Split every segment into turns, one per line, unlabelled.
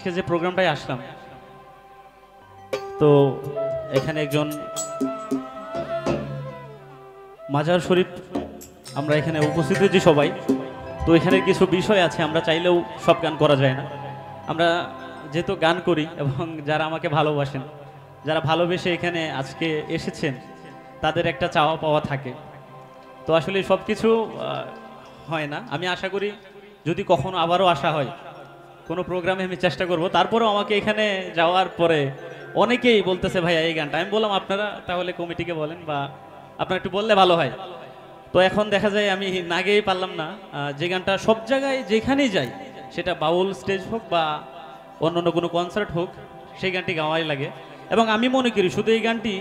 আজকে যে প্রোগ্রামটায় আসলাম, তো এখানে একজন মাজার শরীফ আমরা এখানে উপস্থিত হয়েছি সবাই। তো এখানে কিছু বিষয় আছে, আমরা চাইলেও সব গান করা যায় না। আমরা যেহেতু গান করি এবং যারা আমাকে ভালোবাসেন, যারা ভালোবেসে এখানে আজকে এসেছেন, তাদের একটা চাওয়া পাওয়া থাকে। তো আসলে সব কিছু হয় না। আমি আশা করি যদি কখনো আবারও আসা হয় কোনো প্রোগ্রামে, আমি চেষ্টা করব। তারপরেও আমাকে এখানে যাওয়ার পরে অনেকেই বলতেছে ভাইয়া এই গানটা, আমি বললাম আপনারা তাহলে কমিটিকে বলেন বা আপনারা একটু বললে ভালো হয়। তো এখন দেখা যায় আমি না গিয়েই পারলাম না। যে গানটা সব জায়গায় যেখানেই যাই, সেটা বাউল স্টেজ হোক বা অন্য কোনো কনসার্ট হোক, সেই গানটি গাওয়াই লাগে। এবং আমি মনে করি শুধু এই গানটি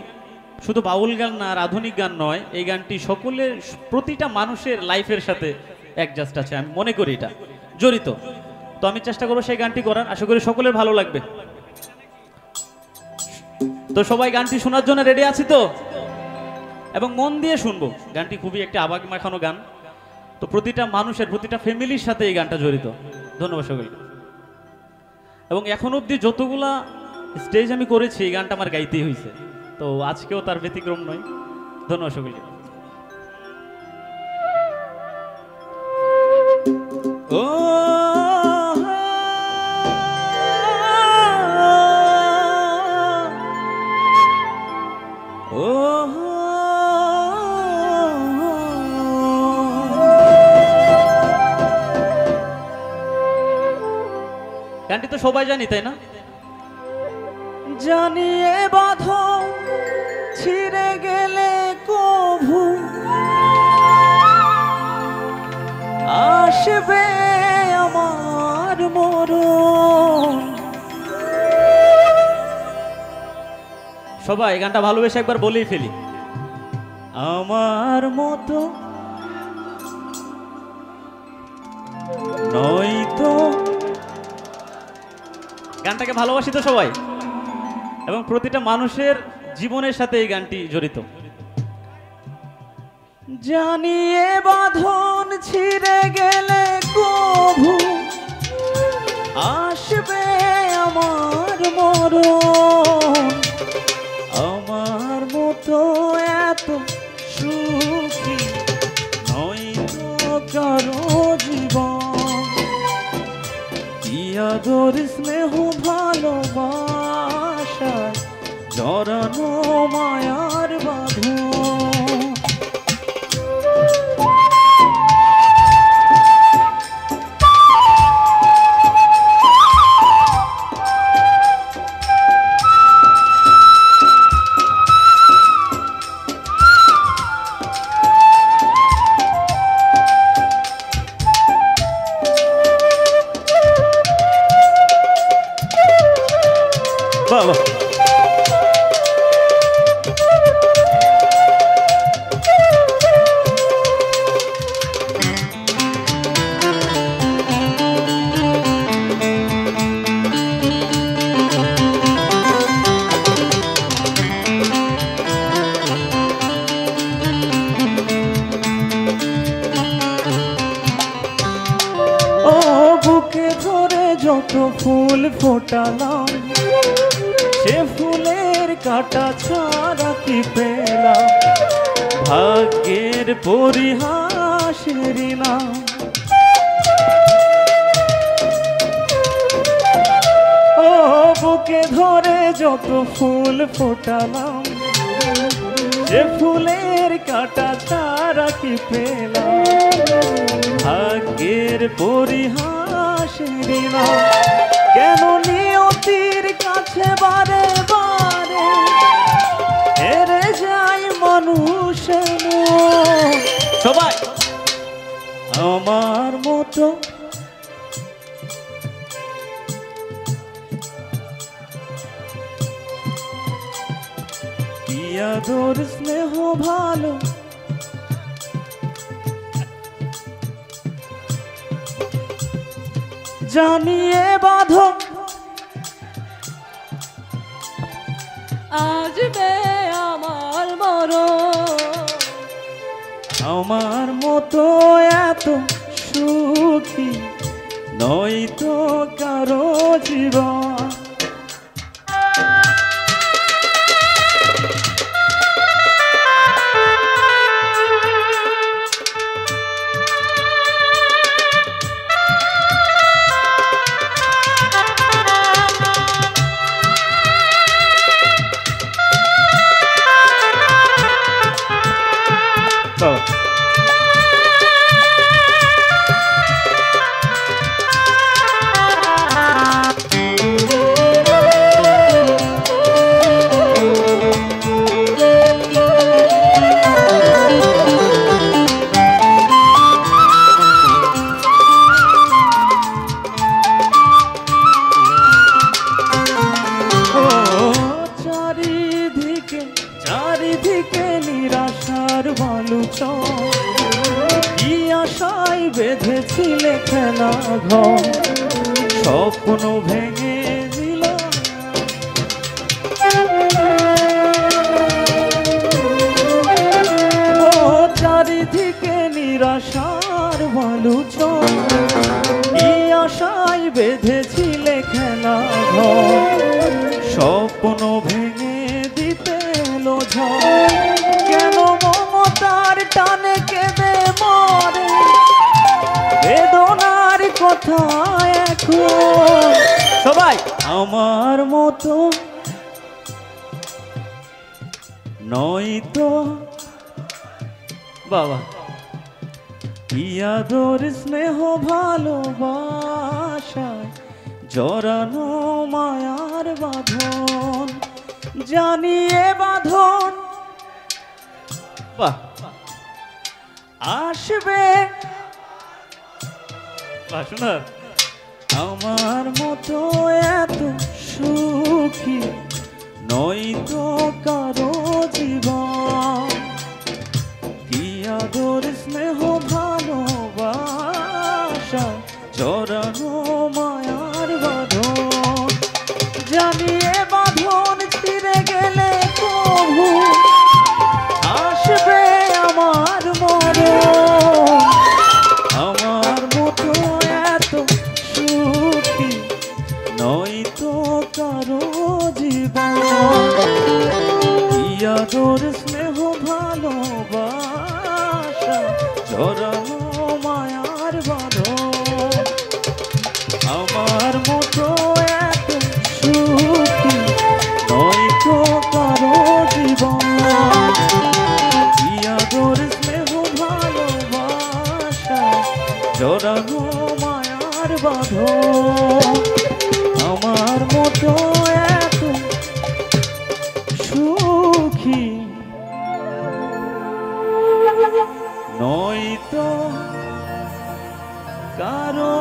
শুধু বাউল গান না আর আধুনিক গান নয়, এই গানটি সকলের প্রতিটা মানুষের লাইফের সাথে অ্যাডজাস্ট আছে, আমি মনে করি এটা জড়িত। তো আমি চেষ্টা করবো সেই গানটি করার, আশা করি সকলের ভালো লাগবে। তো সবাই গানটি শোনার জন্য রেডি আছি তো, এবং মন দিয়ে শুনবো। গানটি খুবই একটা আবেগ মাখানো গান। তো প্রতিটা মানুষের, প্রতিটা ফ্যামিলির সাথে এই গানটা জড়িত। ধন্যবাদ সকলকে। এবং এখন অবধি যতগুলা স্টেজ আমি করেছি, এই গানটা আমার গাইতেই হয়েছে, তো আজকেও তার ব্যতিক্রম নয়। ধন্যবাদ সকলকে। ও গানটি তো সবাই জানি, তাই না?
জানিয়ে বাঁধো ছিঁড়ে গেলে কভু আসবে আমার মরণ।
সবাই গানটা ভালোবেসে একবার বলেই ফেলি,
আমার মতো নয়তো।
গানটাকে ভালোবাসি তো সবাই, এবং প্রতিটা মানুষের জীবনের সাথে এই গানটি জড়িত।
জানিয়ে বাঁধন ছিঁড়ে গেলে কভু আসবে আমার মরণ। আমার মতো এত সুখী নয়তো কারো জীবন। ইয়াদর স্নেহ ভালোবাসায় জড়ানো মায়ার বাঁধন।
বাবা
বুকে ধরে যত ফুল ফোটালাম, সে ফুলের কাটা ছাড়া কি পেলাম? ভাগ্যের পরিহাসের নাম। ও বুকে ধরে যত ফুল ফোটালাম, সে ফুলের কাটা ছাড়া কি পেলাম? ভাগ্যের পরিহাসের নাম। কেন নিয়তির কাছে বারে বারে হেরে যায় মানুষ?
সবাই
আমার মতো ইয়াদর স্নেহ ভালো জানিয়ে বাঁধো
আসবে আমার মরণ।
আমার মতো এত সুখী নয়তো কারো জীবন। চোখ কি আশায় বেঁধেছিলে খেলা ঘর স্বপ্ন ভেঙে দিল ও চারিদিকে নিরাশার বালু চোখ কি আশায় বেঁধেছিলে খেলা ঘর স্বপ্ন ভেঙে দিতে এলো ঝড় কেন মমতার টানে কেঁদে মরে বেদনার কথা এখন সবাই আমার মতো নয়তো
বাবা
ইয়াদর স্নেহ ভালোবাসায় জড়ানো মায়ার বাঁধন জানিয়ে বাঁধন
বাহ
আসবে
বাহ সুন্দর
আমার মতো এত সুখী নয়তো কারো জীবন কি আদর স্নেহ ভালোবাসা জড়ানো মায়ার বাঁধন জানিয়ে বাঁধন ছিঁড়ে গেলে কবু আসবে আমার মরণ আমার মতো এত সুখী নয়তো কারো জীবন ইয়াদর স্নেহ ভালোবাসা জড়ানো মায়ার বাঁধন আমার মতো এত সুখী নয়তো কারো জীবন ইয়াদর স্নেহ ভালোবাসা জড়ানো মায়ার বাঁধন আমার মতো এত সুখী নয়তো কারো